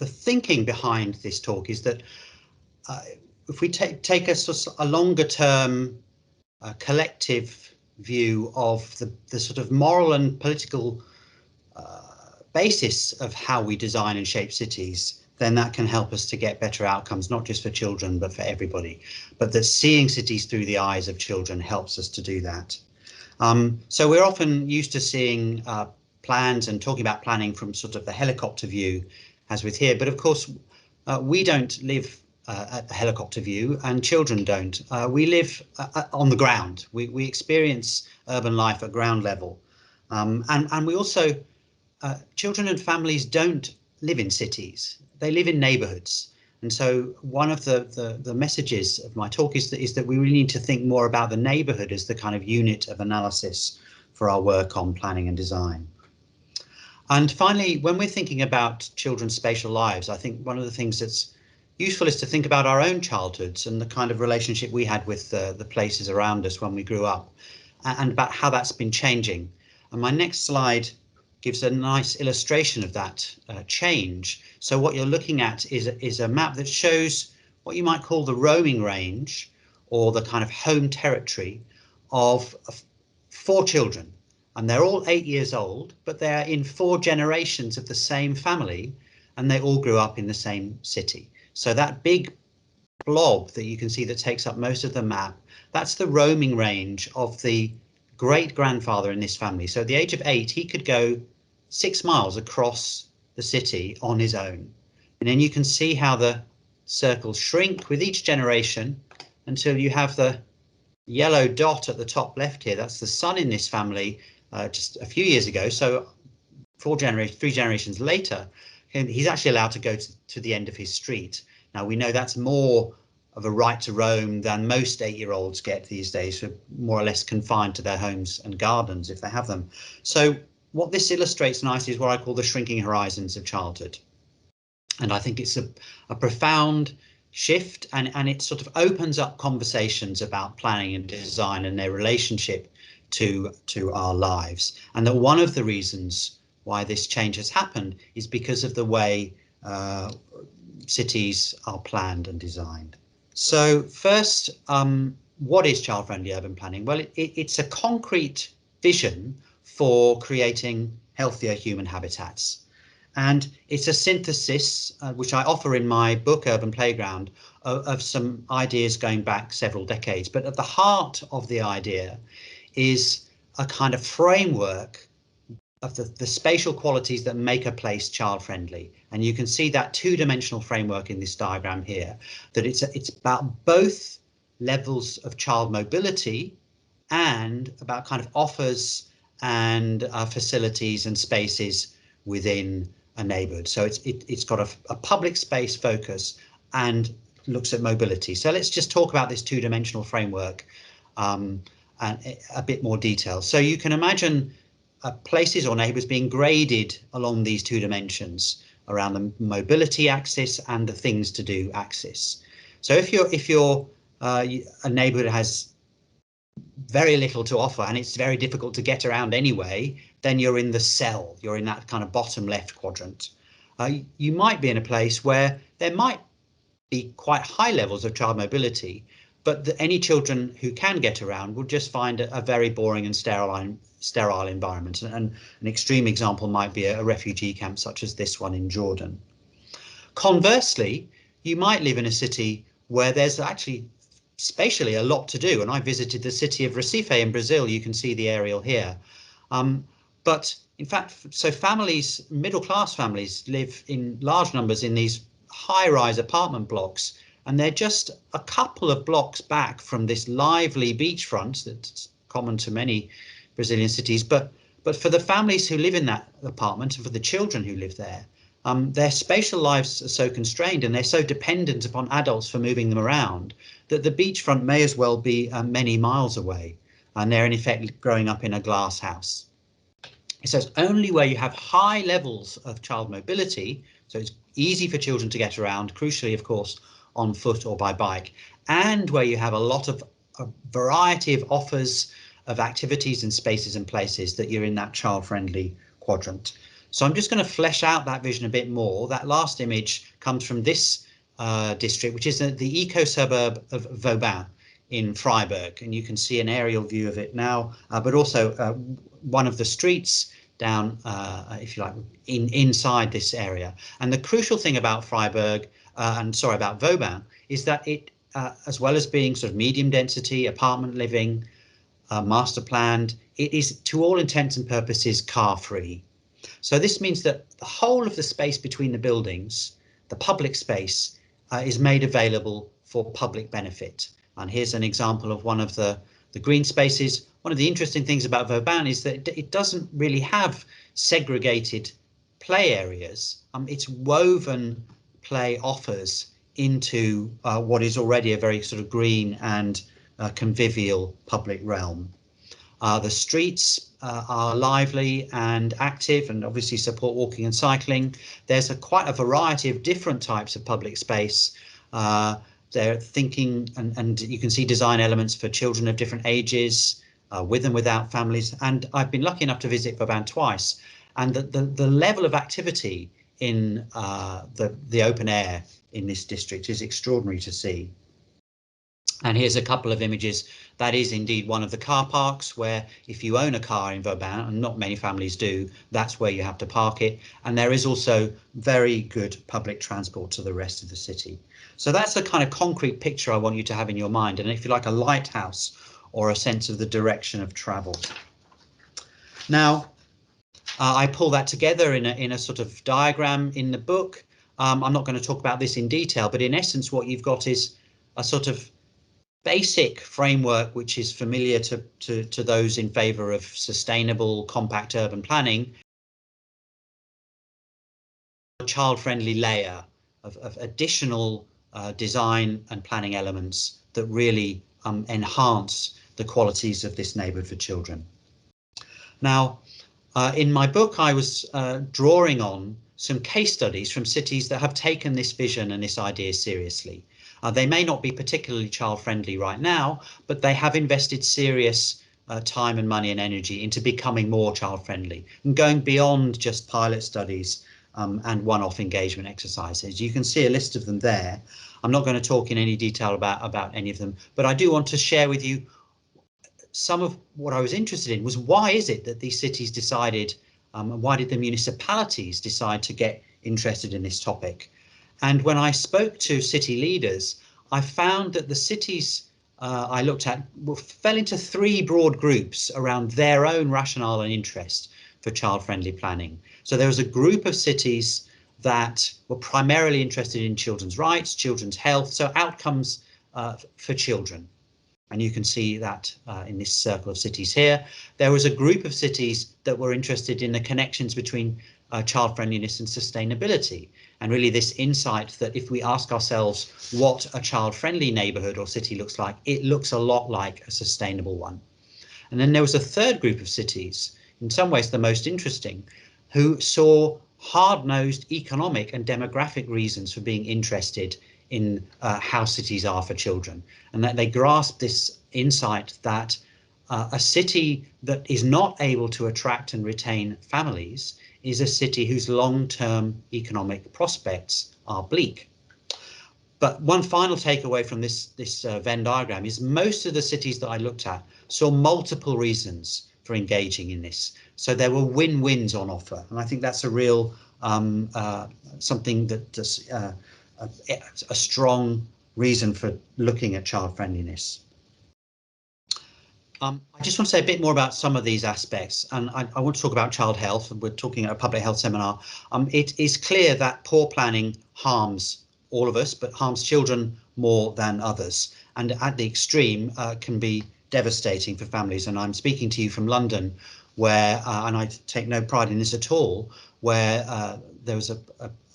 the thinking behind this talk is that if we take a longer term collective view of the sort of moral and political basis of how we design and shape cities, then that can help us to get better outcomes, not just for children, but for everybody. But that seeing cities through the eyes of children helps us to do that. So we're often used to seeing plans and talking about planning from sort of the helicopter view, as with here. But of course, we don't live at the helicopter view, and children don't. We live on the ground. We experience urban life at ground level. And we also, children and families don't live in cities. They live in neighbourhoods. And so one of the messages of my talk is that we really need to think more about the neighbourhood as the kind of unit of analysis for our work on planning and design. And finally, when we're thinking about children's spatial lives, I think one of the things that's useful is to think about our own childhoods and the kind of relationship we had with the places around us when we grew up, and about how that's been changing. And my next slide gives a nice illustration of that change. So what you're looking at is a map that shows what you might call the roaming range, or the kind of home territory of 4 children. And they're all 8 years old, but they're in 4 generations of the same family, and they all grew up in the same city. So that big blob that you can see that takes up most of the map, that's the roaming range of the great-grandfather in this family. So at the age of 8, he could go 6 miles across the city on his own. And then you can see how the circles shrink with each generation until you have the yellow dot at the top left here. That's the son in this family just a few years ago. So 3 generations later, he's actually allowed to go to the end of his street. Now, we know that's more of a right to roam than most 8-year-olds get these days, who are more or less confined to their homes and gardens if they have them. So what this illustrates nicely is what I call the shrinking horizons of childhood. And I think it's a profound shift, and it sort of opens up conversations about planning and design and their relationship to our lives. And that one of the reasons why this change has happened is because of the way cities are planned and designed. So first, what is child-friendly urban planning? Well, it's a concrete vision for creating healthier human habitats. And it's a synthesis, which I offer in my book, Urban Playground, of some ideas going back several decades. But at the heart of the idea is a kind of framework of the spatial qualities that make a place child-friendly. And you can see that 2-dimensional framework in this diagram here, that it's about both levels of child mobility and about kind of offers and facilities and spaces within a neighbourhood. So it's got a public space focus and looks at mobility. So let's just talk about this 2-dimensional framework and a bit more detail. So you can imagine places or neighbours being graded along these 2 dimensions around the mobility axis and the things to do axis. So if you're a neighbourhood that has very little to offer and it's very difficult to get around anyway, then you're in the cell, you're in that kind of bottom left quadrant. You might be in a place where there might be quite high levels of child mobility, but any children who can get around will just find a very boring and sterile environment. And an extreme example might be a refugee camp such as this one in Jordan. Conversely, you might live in a city where there's actually spatially a lot to do. And I visited the city of Recife in Brazil. You can see the aerial here. But in fact, so families, middle-class families, live in large numbers in these high-rise apartment blocks, and they're just a couple of blocks back from this lively beachfront that's common to many Brazilian cities. But for the families who live in that apartment and for the children who live there, their spatial lives are so constrained and they're so dependent upon adults for moving them around that the beachfront may as well be many miles away, and they're in effect growing up in a glass house. So it's only where you have high levels of child mobility, so it's easy for children to get around, crucially, of course, on foot or by bike, and where you have a lot of a variety of offers of activities and spaces and places, that you're in that child-friendly quadrant. So I'm just going to flesh out that vision a bit more. That last image comes from this district, which is the eco-suburb of Vauban in Freiburg, and you can see an aerial view of it now, but also one of the streets down, if you like, inside this area. And the crucial thing about Freiburg, about Vauban, is that it, as well as being sort of medium density apartment living, master planned, it is to all intents and purposes car free. So this means that the whole of the space between the buildings, the public space, is made available for public benefit. And here's an example of one of the green spaces. One of the interesting things about Vauban is that it doesn't really have segregated play areas. It's woven play offers into what is already a very sort of green and convivial public realm. The streets are lively and active and obviously support walking and cycling. There's quite a variety of different types of public space. They're thinking, and you can see design elements for children of different ages, with and without families. And I've been lucky enough to visit Vauban twice, and the level of activity in the open air in this district is extraordinary to see. And here's a couple of images. That is indeed one of the car parks where, if you own a car in Vauban, and not many families do, that's where you have to park it. And there is also very good public transport to the rest of the city. So that's the kind of concrete picture I want you to have in your mind, and if you like, a lighthouse or a sense of the direction of travel. Now, I pull that together in a sort of diagram in the book. I'm not going to talk about this in detail, but in essence, what you've got is a sort of basic framework which is familiar to those in favour of sustainable, compact urban planning. A child-friendly layer of additional design and planning elements that really enhance the qualities of this neighbourhood for children. Now, in my book, I was drawing on some case studies from cities that have taken this vision and this idea seriously. They may not be particularly child-friendly right now, but they have invested serious time and money and energy into becoming more child-friendly and going beyond just pilot studies and one-off engagement exercises. You can see a list of them there. I'm not going to talk in any detail about any of them, but I do want to share with you some of what I was interested in was why is it that these cities decided, why did the municipalities decide to get interested in this topic? And when I spoke to city leaders, I found that the cities I looked at fell into three broad groups around their own rationale and interest for child-friendly planning. So there was a group of cities that were primarily interested in children's rights, children's health, so outcomes for children. And you can see that in this circle of cities here. There was a group of cities that were interested in the connections between child friendliness and sustainability. And really this insight that if we ask ourselves what a child friendly neighbourhood or city looks like, it looks a lot like a sustainable one. And then there was a third group of cities, in some ways the most interesting, who saw hard-nosed economic and demographic reasons for being interested in how cities are for children, and that they grasp this insight that a city that is not able to attract and retain families is a city whose long-term economic prospects are bleak. But one final takeaway from this Venn diagram is most of the cities that I looked at saw multiple reasons for engaging in this. So there were win-wins on offer, and I think that's a real something that does a strong reason for looking at child friendliness. I just want to say a bit more about some of these aspects, and I want to talk about child health. We're talking at a public health seminar. It is clear that poor planning harms all of us, but harms children more than others, and at the extreme can be devastating for families. And I'm speaking to you from London, where, and I take no pride in this at all, where there was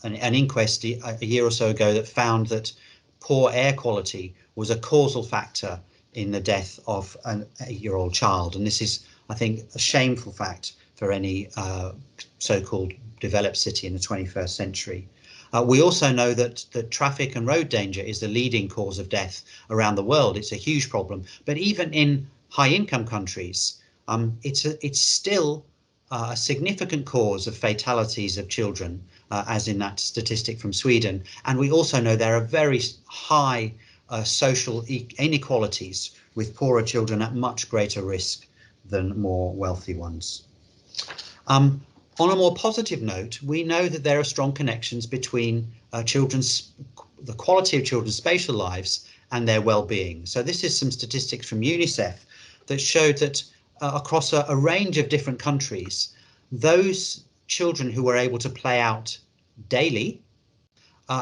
an inquest a year or so ago that found that poor air quality was a causal factor in the death of an 8-year-old child. And this is, I think, a shameful fact for any so-called developed city in the 21st century. We also know that traffic and road danger is the leading cause of death around the world. It's a huge problem. But even in high-income countries, it's still a significant cause of fatalities of children, as in that statistic from Sweden. And we also know there are very high social inequalities, with poorer children at much greater risk than more wealthy ones. On a more positive note, we know that there are strong connections between the quality of children's spatial lives and their well-being. So this is some statistics from UNICEF that showed that across a range of different countries, those children who were able to play out daily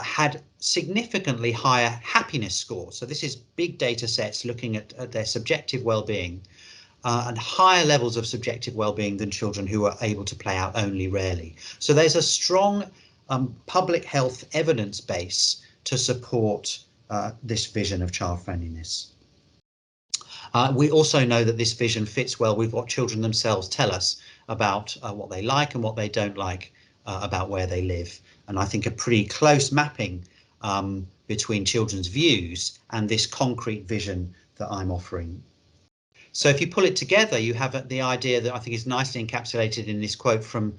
had significantly higher happiness scores. So this is big data sets looking at their subjective well-being, and higher levels of subjective well-being than children who are able to play out only rarely. So there's a strong public health evidence base to support this vision of child-friendliness. We also know that this vision fits well with what children themselves tell us about what they like and what they don't like about where they live. And I think a pretty close mapping between children's views and this concrete vision that I'm offering. So if you pull it together, you have the idea that I think is nicely encapsulated in this quote from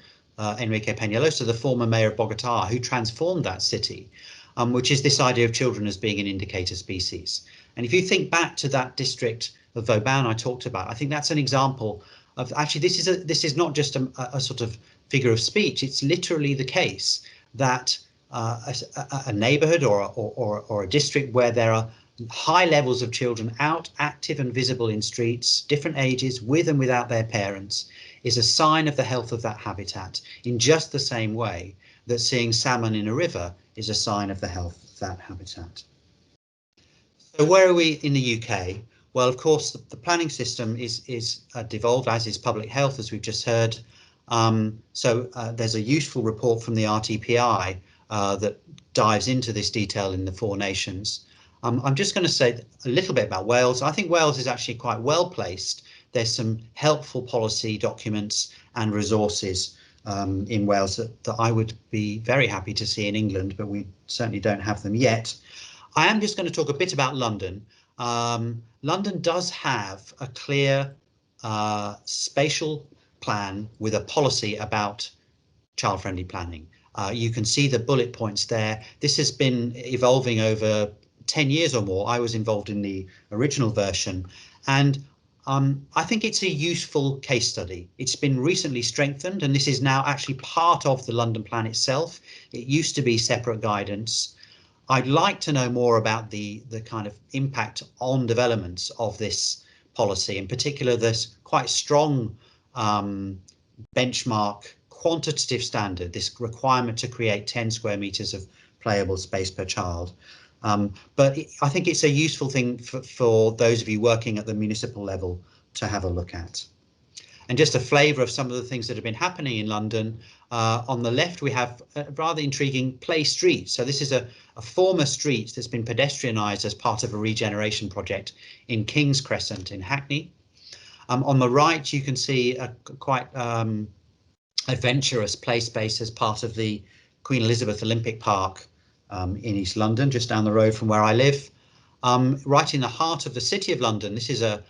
Enrique Peñalosa, the former mayor of Bogota, who transformed that city, which is this idea of children as being an indicator species. And if you think back to that district of Vauban I talked about, I think that's an example of actually this is not just a sort of figure of speech. It's literally the case that a neighbourhood or a district where there are high levels of children out, active and visible in streets, different ages, with and without their parents, is a sign of the health of that habitat, in just the same way that seeing salmon in a river is a sign of the health of that habitat. So where are we in the UK? Well, of course, the planning system is devolved, as is public health, as we've just heard. There's a useful report from the RTPI that dives into this detail in the 4 nations. I'm just going to say a little bit about Wales. I think Wales is actually quite well placed. There's some helpful policy documents and resources in Wales that I would be very happy to see in England, but we certainly don't have them yet. I am just going to talk a bit about London. London does have a clear spatial plan with a policy about child-friendly planning. You can see the bullet points there. This has been evolving over 10 years or more. I was involved in the original version, and I think it's a useful case study. It's been recently strengthened, and this is now actually part of the London plan itself. It used to be separate guidance. I'd like to know more about the kind of impact on developments of this policy, in particular this quite strong benchmark quantitative standard, this requirement to create 10 square meters of playable space per child. But I think it's a useful thing for those of you working at the municipal level to have a look at. And just a flavour of some of the things that have been happening in London. On the left, we have a rather intriguing Play Street. So this is a former street that's been pedestrianised as part of a regeneration project in King's Crescent in Hackney. On the right, you can see a quite adventurous play space as part of the Queen Elizabeth Olympic Park in East London, just down the road from where I live. Right in the heart of the City of London, this is a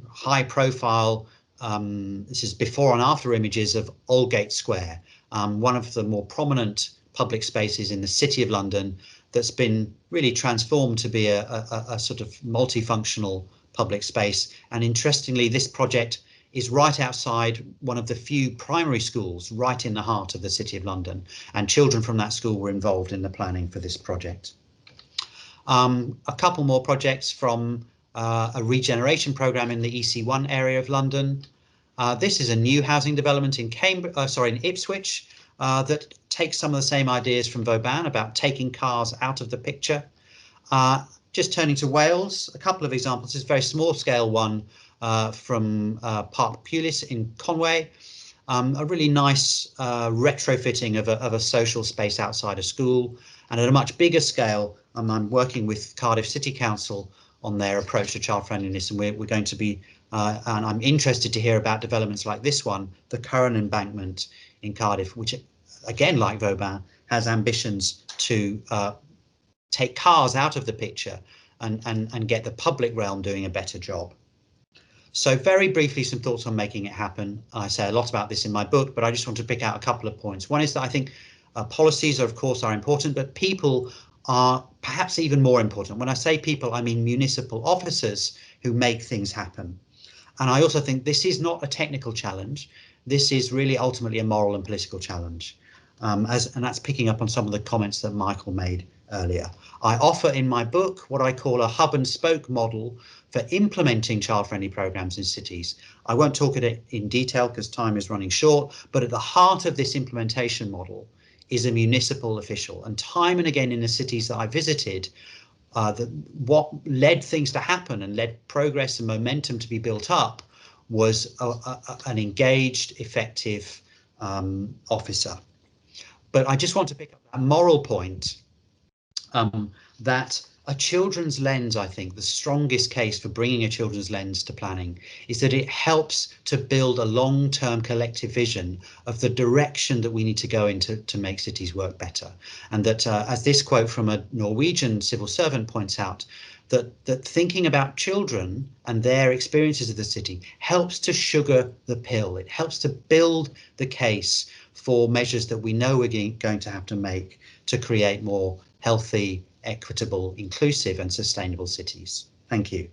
high profile, this is before and after images of Aldgate Square, one of the more prominent public spaces in the City of London that's been really transformed to be a sort of multifunctional public space. And interestingly, this project is right outside one of the few primary schools right in the heart of the City of London, and children from that school were involved in the planning for this project. A couple more projects from a regeneration programme in the EC1 area of London. This is a new housing development in in Ipswich that takes some of the same ideas from Vauban about taking cars out of the picture. Just turning to Wales, a couple of examples. This is a very small scale one from Park Pulis in Conway. A really nice retrofitting of a social space outside a school. And at a much bigger scale, I'm working with Cardiff City Council on their approach to child friendliness, and we're going to be, and I'm interested to hear about developments like this one, the Curran Embankment in Cardiff, which again, like Vauban, has ambitions to take cars out of the picture and get the public realm doing a better job. So very briefly, some thoughts on making it happen. I say a lot about this in my book, but I just want to pick out a couple of points. One is that I think policies, of course, are important, but people are perhaps even more important. When I say people, I mean municipal officers who make things happen. And I also think this is not a technical challenge. This is really ultimately a moral and political challenge. And that's picking up on some of the comments that Michael made earlier. I offer in my book what I call a hub and spoke model for implementing child-friendly programs in cities. I won't talk at it in detail because time is running short, but at the heart of this implementation model is a municipal official. And time and again in the cities that I visited, what led things to happen and led progress and momentum to be built up was an engaged, effective officer. But I just want to pick up that moral point, that a children's lens, I think the strongest case for bringing a children's lens to planning is that it helps to build a long-term collective vision of the direction that we need to go into to make cities work better. And that, as this quote from a Norwegian civil servant points out, that thinking about children and their experiences of the city helps to sugar the pill. It helps to build the case for measures that we know we're going to have to make to create more healthy, equitable, inclusive and sustainable cities. Thank you.